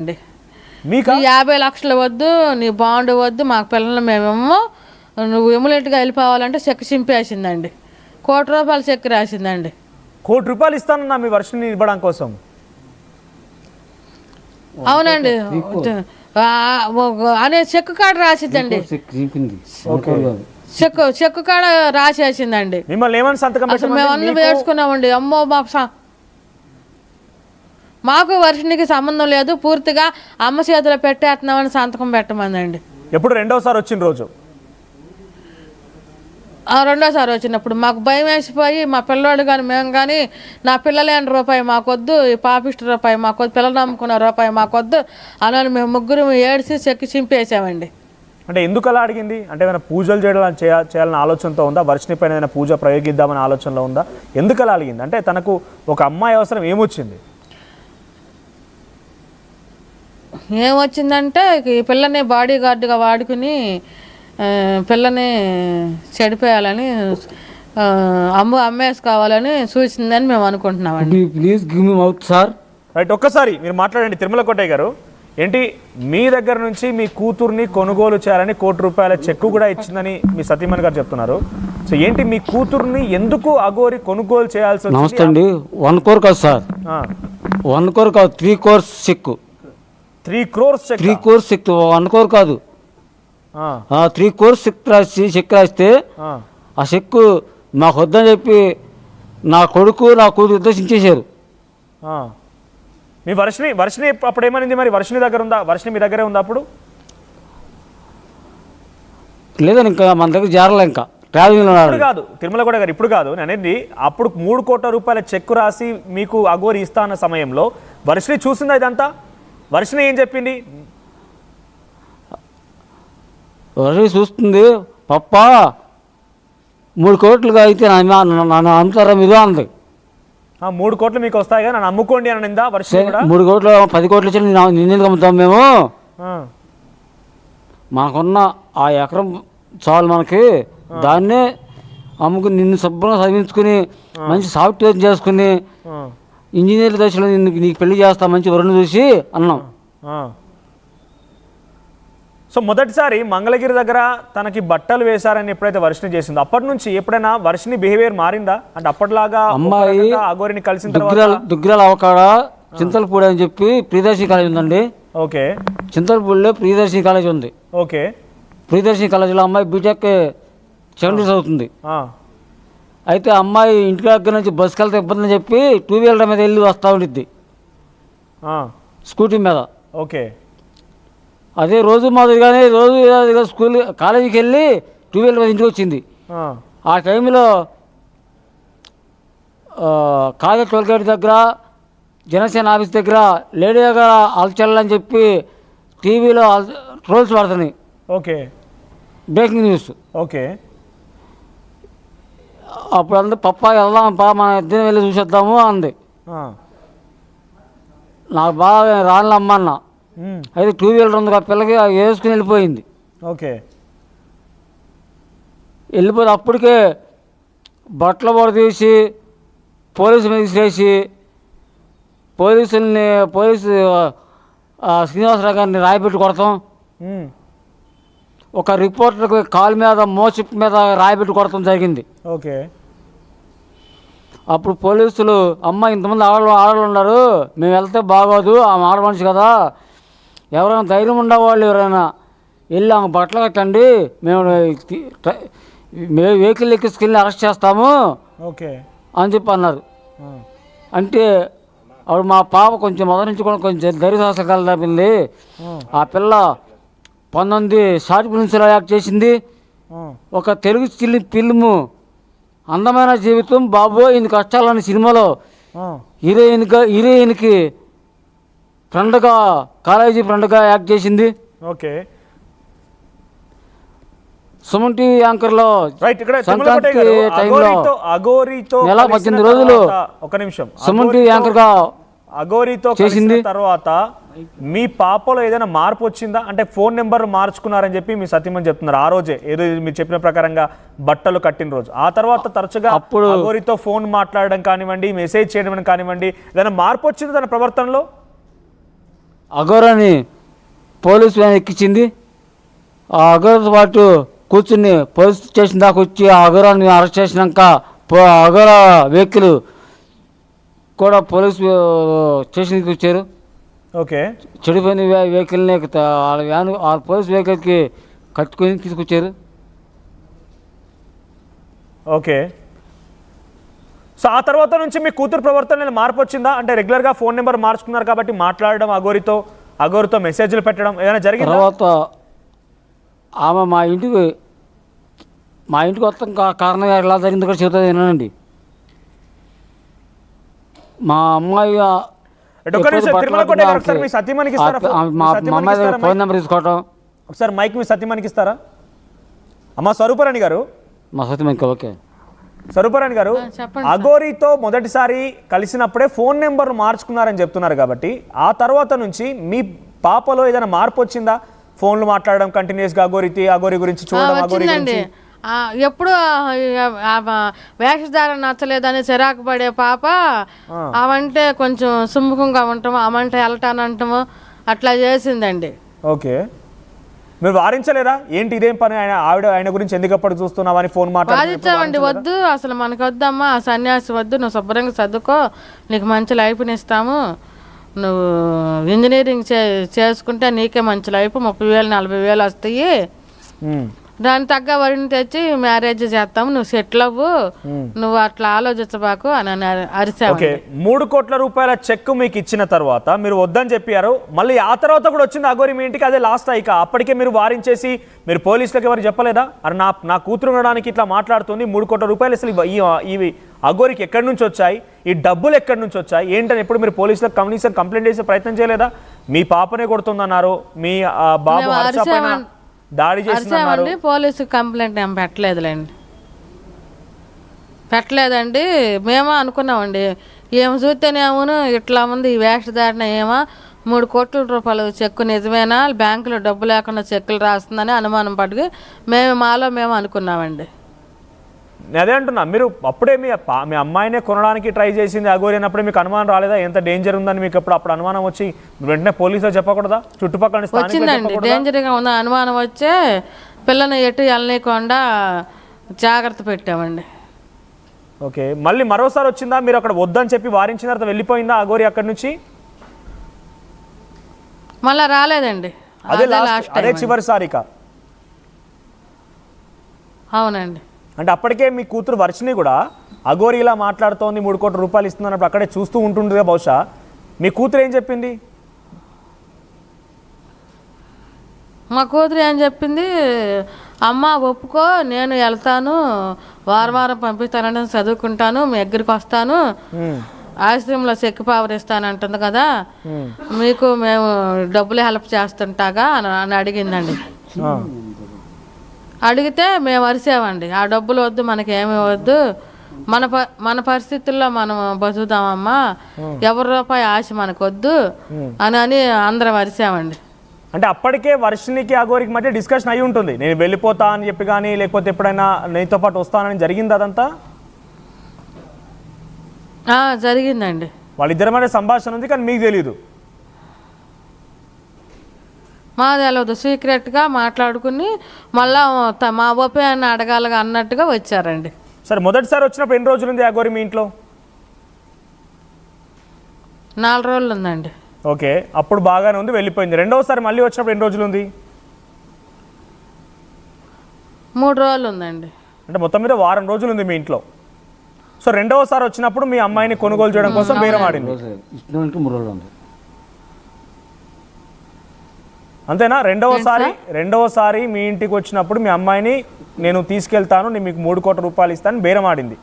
అండి మీకు 50 లక్షలు వద్దు, నీ బాండ్ వద్దు, మాకు పిల్లలు మేమేమో నువ్వు ఇమ్మీడియట్గా వెళ్ళిపోవాలంటే చెక్ చింపేసిందండి. ₹1,00,00,000 చెక్ రాసిందండి. ₹1,00,00,000 ఇస్తానన్నా మీ వర్షిని ఇవ్వడం కోసం. అవునండి అనే చెక్ కాడ రాసిద్దండి. చెక్ కాడ రాసేసిందండి. మిమ్మల్ని ఏమని సంతకం అసలు మేము అన్ని వేసుకున్నామండి. అమ్మో మాకు వర్షినికి సంబంధం లేదు, పూర్తిగా అమ్మ చేతిలో పెట్టేస్తున్నామని సంతకం పెట్టమందండి. ఎప్పుడు రెండోసారి వచ్చిన రోజు? రెండోసారి వచ్చినప్పుడు మాకు భయం వేసిపోయి మా పిల్లోడు కానీ మేము కానీ నా పిల్లలేని రూపాయి మాకొద్దు, ఈ పాపిష్టి రూపాయి మాకొద్దు, పిల్లలు నమ్ముకున్న రూపాయి మాకొద్దు అని మేము ముగ్గురు ఏడిసి చెక్కి చింపేసామండి. అంటే ఎందుకు అలా అడిగింది? అంటే ఏమైనా పూజలు చేయాలని ఆలోచనతో ఉందా? వర్షిని పైన ఏదైనా పూజ ప్రయోగిద్దామని ఆలోచనలో ఉందా? ఎందుకు అలా అడిగింది? అంటే తనకు ఒక అమ్మాయి అవసరం ఏమొచ్చింది? ఏమొచ్చిందంటే ఈ పిల్లని బాడీ గార్డ్గా వాడుకుని పిల్లని చెడిపోయాలని అమ్మేసుకోవాలని చూసిందని మేము అనుకుంటున్నామండి. Please give me mouth sir. Right, ఒక్కసారి మీరు మాట్లాడండి. తిరుమల కోటయ్య గారు, ఏంటి మీ దగ్గర నుంచి మీ కూతుర్ని కొనుగోలు చేయాలని ₹1,00,00,000 చెక్కు కూడా ఇచ్చిందని మీ సతీమణి గారు చెప్తున్నారు. సో ఏంటి మీ కూతుర్ని ఎందుకు అఘోరి కొనుగోలు చేయాల్సి వచ్చింది? నమస్తే అండి. 1 crore కాదు సార్, 1 crore కాదు, 3 crores check. 3 crores check? 3 crores check, 1 crore కాదు. 3 crores చెక్ రాస్తే ఆ చెక్కు మాకు వద్దని చెప్పి నా కొడుకు నా కూతురు ఉద్దేశించేశారు. మీ వర్షిని అప్పుడు ఏమనింది మరి? వర్షిని దగ్గర ఉందా? వర్షిని మీ దగ్గరే ఉందా అప్పుడు? లేదని ఇంకా మన దగ్గర జారలే, ఇంకా ట్రావెలింగ్లో కాదు. తిరుమల కోట గారు, ఇప్పుడు కాదు నేను అనేది. అప్పుడు ₹3 కోట్ల చెక్కు రాసి మీకు అఘోరి ఇస్తా అన్న సమయంలో వర్షిని చూసిందా ఇదంతా? వర్షిని ఏం చెప్పింది? వర్షిని చూస్తుంది, పప్ప 3 కోట్లుగా అయితే నన్ను అమ్ముతారా మీరు అంది. 3 కోట్లు మీకు వస్తాయి కదా, నన్ను అమ్ముకోండి అని నిందా వర్షిని కూడా? 3 కోట్లు 10 కోట్లు ఇచ్చి నిన్నెందుకు అమ్ముతాం మేము? మాకున్న ఆ ఎకరం చాలు మనకి, దాన్నే అమ్ముకుని నిన్ను శుభ్రంగా చదివించుకుని మంచి సాఫ్ట్వేర్ చేసుకుని ఇంజనీర్ దశలో నీకు పెళ్లి చేస్తా, మంచి వరుణ్ చూసి అన్నాం. సో మొదటిసారి మంగళగిరి దగ్గర తనకి బట్టలు వేశారని ఎప్పుడైతే వర్షిని చేసిందో అప్పటి నుంచి ఎప్పుడైనా వర్షిని బిహేవియర్ మారిందా? అంటే అప్పటిలాగా అమ్మాయి అఘోరిని కలిసిన దుగ్గిరాల అవకాడ చింతలపూడి అని చెప్పి ప్రియదర్శిని కాలేజ్ ఉందండి. ఓకే, చింతలపూడిలో ప్రియదర్శిని కాలేజ్ ఉంది. ఓకే, ప్రియదర్శిని కాలేజీలో అమ్మాయి బీటెక్ సెకండరీ చదువుతుంది. అయితే అమ్మాయి ఇంటి దగ్గర నుంచి బస్సుకి వెళ్తే ఇబ్బంది అని చెప్పి 2 వీలర్ మీద వెళ్ళి వస్తూ ఉండిద్ది, స్కూటీ మీద. ఓకే, అదే రోజు మాదిరిగానే రోజు స్కూల్ కాలేజీకి వెళ్ళి 2 వీలర్ మీద ఇంటికి వచ్చింది. ఆ టైంలో కాలేజ్ టోల్గేట్ దగ్గర జనసేన ఆఫీస్ దగ్గర లేడీగా అల్చల్లని చెప్పి టీవీలో ట్రోల్స్ పడుతున్నాయి. Okay, breaking news. ఓకే, అప్పుడు అంది, పప్ప వెళ్దాం పా, మన ఇద్దరం వెళ్ళి చూసేద్దాము అంది. నాకు బాగా రానులమ్మ అన్న. అయితే 2 వీలర్ ఉంది, ఆ పిల్లకి వేసుకుని వెళ్ళిపోయింది. ఓకే, వెళ్ళిపోతే అప్పటికే బట్టలు పొడ తీసి పోలీసు మీద తీసేసి పోలీసు శ్రీనివాసరావు గారిని రాయిపెట్టి కొడతాం, ఒక రిపోర్టర్కి కాలు మీద మోచిప్ మీద రాయిపెట్టి కొడతాం జరిగింది. ఓకే, అప్పుడు పోలీసులు, అమ్మ ఇంతమంది ఆడవాళ్ళు ఉన్నారు, మేము వెళ్తే బాగోదు, ఆమె ఆడమనిషి కదా, ఎవరైనా ధైర్యం ఉండేవాళ్ళు ఎవరైనా వెళ్ళి ఆమె బట్టలు కట్టండి, మేము వెహికల్ ఎక్కించుకెళ్ళి అరెస్ట్ చేస్తాము ఓకే అని చెప్పి అన్నారు. అంటే అప్పుడు మా పాప కొంచెం మొదటి నుంచి కూడా కొంచెం ధైర్యసాహసాలు తప్పింది. ఆ పిల్ల 19 షార్ట్ ఫిల్మ్స్లో యాక్ట్ చేసింది. ఒక తెలుగు ఫిల్ము అందమైన జీవితం బాబు ఇన్ని కష్టాలని సినిమాలో హీరోయిన్కి ఫ్రెండ్గా, కాలేజీ ఫ్రెండ్గా యాక్ట్ చేసింది. ఓకే, సుమన్ టీవీ యాంకర్లో సంక్రాంతి టైంలో నెల 18 రోజులు సుమన్ టీవీ యాంకర్గా అఘోరితో చేసిన తర్వాత మీ పాపలో ఏదైనా మార్పు వచ్చిందా? అంటే ఫోన్ నెంబర్ మార్చుకున్నారని చెప్పి మీ సతీమణి చెప్తున్నారు. ఆ రోజే ఏదో మీరు చెప్పిన ప్రకారంగా బట్టలు కట్టిన రోజు, ఆ తర్వాత తరచుగా అఘోరితో ఫోన్ మాట్లాడడం కానివ్వండి, మెసేజ్ చేయడం కానివ్వండి, ఏదైనా మార్పు వచ్చింది తన ప్రవర్తనలో? అఘోరాని పోలీసు వ్యాన్ ఎక్కించింది. ఆ అఘోరతో పాటు కూర్చుని పోలీస్ స్టేషన్ దాకా వచ్చి ఆ అఘోరాన్ని అరెస్ట్ చేసినాక అఘోర వెహికల్ కూడా పోలీసు స్టేషన్కి వచ్చారు. ఓకే, చెడిపోయిన వెహికల్ని వాళ్ళ వ్యాన్ ఆ పోలీస్ వెహికల్కి కట్టుకొని తీసుకొచ్చారు. ఓకే. సో ఆ తర్వాత నుంచి మీ కూతురు ప్రవర్తనలో మార్పు వచ్చిందా? అంటే రెగ్యులర్గా ఫోన్ నెంబర్ మార్చుకున్నారు కాబట్టి మాట్లాడడం, అఘోరితో మెసేజ్లు పెట్టడం ఏదైనా జరిగిందా? తర్వాత ఆమె మా ఇంటికి మొత్తం కారణం ఎలా జరిగింది కూడా చెబుతుంది వినండి. మా అమ్మాయి ఫోన్ నెంబర్ తీసుకోవటం. ఒకసారి మైక్ మీ సత్యమణికి ఇస్తారా? అమ్మ స్వరూపరాణి గారు. మా సత్యమణికి. ఓకే స్వరూపరాణి గారు, అఘోరితో మొదటిసారి కలిసినప్పుడే ఫోన్ నెంబర్ మార్చుకున్నారని చెప్తున్నారు కాబట్టి ఆ తర్వాత నుంచి మీ పాపలో ఏదైనా మార్పు వచ్చిందా? ఫోన్లు మాట్లాడడం కంటిన్యూస్గా అఘోరి గురించి చూడడం, అఘోరి గురించి ఎప్పుడు వేషధారణ నచ్చలేదని చిరాకు పడే పాప అవంటే కొంచెం సుముఖంగా ఉంటాము, అమంటే వెళ్ళటానంటాము అట్లా చేసిందండి. ఓకే, మీరు వారించలేరా? ఏంటి ఇదేం పని, ఆయన గురించి ఎందుకప్పుడు చూస్తున్నావు అని ఫోన్ వాదించామండి. వద్దు, అసలు మనకు వద్దమ్మా, ఆ సన్యాసి వద్దు, నువ్వు శుభ్రంగా చదువుకో, నీకు మంచి లైఫ్ని ఇస్తాము, నువ్వు ఇంజనీరింగ్ చేసుకుంటే నీకే మంచి లైఫ్, 30,000 40,000 వస్తాయి, దాని తగ్గ వరిని తెచ్చి మ్యారేజ్ చేస్తాము, నువ్వు సెటిల్ అవ్వు, నువ్వు అట్లా ఆలోచించబాకు అని అరిసాము. 3 కోట్ల రూపాయల చెక్ మీకు ఇచ్చిన తర్వాత మీరు వద్దని చెప్పారు. మళ్ళీ ఆ తర్వాత కూడా వచ్చింది అఘోరి మీ ఇంటికి, అదే లాస్ట్ ఇక అప్పటికే మీరు వారించేసి మీరు పోలీసులకు ఎవరు చెప్పలేదా? అరే నా కూతురు ఉండడానికి ఇట్లా మాట్లాడుతుంది, 3 కోట్ల రూపాయలు అసలు ఇవి అఘోరికి ఎక్కడి నుంచి వచ్చాయి, ఈ డబ్బులు ఎక్కడి నుంచి వచ్చాయి ఏంటని ఎప్పుడు మీరు పోలీసులకు కనీసం కంప్లైంట్ చేసే ప్రయత్నం చేయలేదా? మీ పాపనే కొడుతుందన్నారు, మీ బాబు హర్ష పైన దాడి చేస్తున్నారు. పోలీసు కంప్లైంట్ ఏం పెట్టలేదండి. మేమో అనుకున్నామండి, ఏమి చూస్తేనేమో ఇట్లా ఉంది ఈ వేషధారణ, ఏమో 3 కోట్ల రూపాయలు చెక్కు నిజమేనా, బ్యాంకులో డబ్బు లేకుండా చెక్కులు రాస్తుందని అనుమానం పడి మాలో మేము అనుకున్నామండి. అదే అంటున్నా, మీరు అప్పుడే మీ అమ్మాయినే కొనడానికి ట్రై చేసింది అఘోరి అన్నప్పుడే మీకు అనుమానం రాలేదా ఎంత డేంజర్ ఉందని? మీకు అప్పుడు అనుమానం వచ్చి వెంటనే పోలీసులు చెప్పకూడదా? చుట్టుపక్కల వచ్చిందండి, డేంజర్గా ఉంది అనుమానం వచ్చే పిల్లని ఎటు వెళ్ళనీయకుండా జాగ్రత్త పెట్టామండి. ఓకే, మళ్ళీ మరోసారి వచ్చిందా? మీరు అక్కడ వద్దని చెప్పి వారించిన తర్వాత వెళ్ళిపోయిందా అఘోరి అక్కడి నుంచి? మళ్ళా రాలేదండి, అదే చివరిసారిక. అవునండి. అంటే అప్పటికే మీ కూతురు వర్షిని కూడా అఘోరి ఇలా మాట్లాడుతోంది, 3 కోట్ల రూపాయలు ఇస్తుందన్నప్పుడు అక్కడే చూస్తూ ఉంటుండగా బహుశా మీ కూతురు ఏం చెప్పింది? మా కూతురు ఏం చెప్పింది, అమ్మ ఒప్పుకో, నేను వెళ్తాను, వారం పంపిస్తానంటే చదువుకుంటాను, మీ దగ్గరికి వస్తాను, ఆశ్రమంలో చెక్కు పవర్ ఇస్తానంటుంది కదా, మీకు మేము డబ్బులు హెల్ప్ చేస్తుంటాగా అని అడిగిందండి. అడిగితే మేము అరిసామండి, ఆ డబ్బులు వద్దు, మనకేమీ వద్దు, మన పరిస్థితుల్లో మనం బతుకుదామమ్మా, ఎవరి రూపాయి ఆశ మనకు వద్దు అని అందరం అరిసామండి. అంటే అప్పటికే వర్షినికి అఘోరికి మధ్య డిస్కషన్ అయి ఉంటుంది, నేను వెళ్ళిపోతా అని చెప్పి కానీ లేకపోతే ఎప్పుడైనా నీతో పాటు వస్తానని జరిగింది అదంతా? జరిగిందండి. వాళ్ళిద్దరి మధ్య సంభాషణ ఉంది కానీ మీకు తెలీదు? మా తెలియదు, సీక్రెట్గా మాట్లాడుకుని మళ్ళా మా ఒపీనియన్ అడగాలి అన్నట్టుగా వచ్చారండి. సరే, మొదటిసారి వచ్చినప్పుడు ఎన్ని రోజులు ఉంది అఘోరి మీ ఇంట్లో? 4 రోజులు ఉందండి. ఓకే, అప్పుడు బాగానే ఉంది, వెళ్ళిపోయింది. రెండవసారి మళ్ళీ వచ్చినప్పుడు ఎన్ని రోజులు ఉంది? 3 రోజులు ఉందండి. అంటే మొత్తం మీద వారం రోజులు ఉంది మీ ఇంట్లో. సో రెండవసారి వచ్చినప్పుడు మీ అమ్మాయిని కొనుగోలు చేయడం కోసం బేరం ఆడింది, అంతేనా? రెండవసారి మీ ఇంటికి వచ్చినప్పుడు మీ అమ్మాయిని నేను తీసుకెళ్తాను, నేను మీకు 3 కోట్ల రూపాయలు ఇస్తాను బేరం ఆడింది.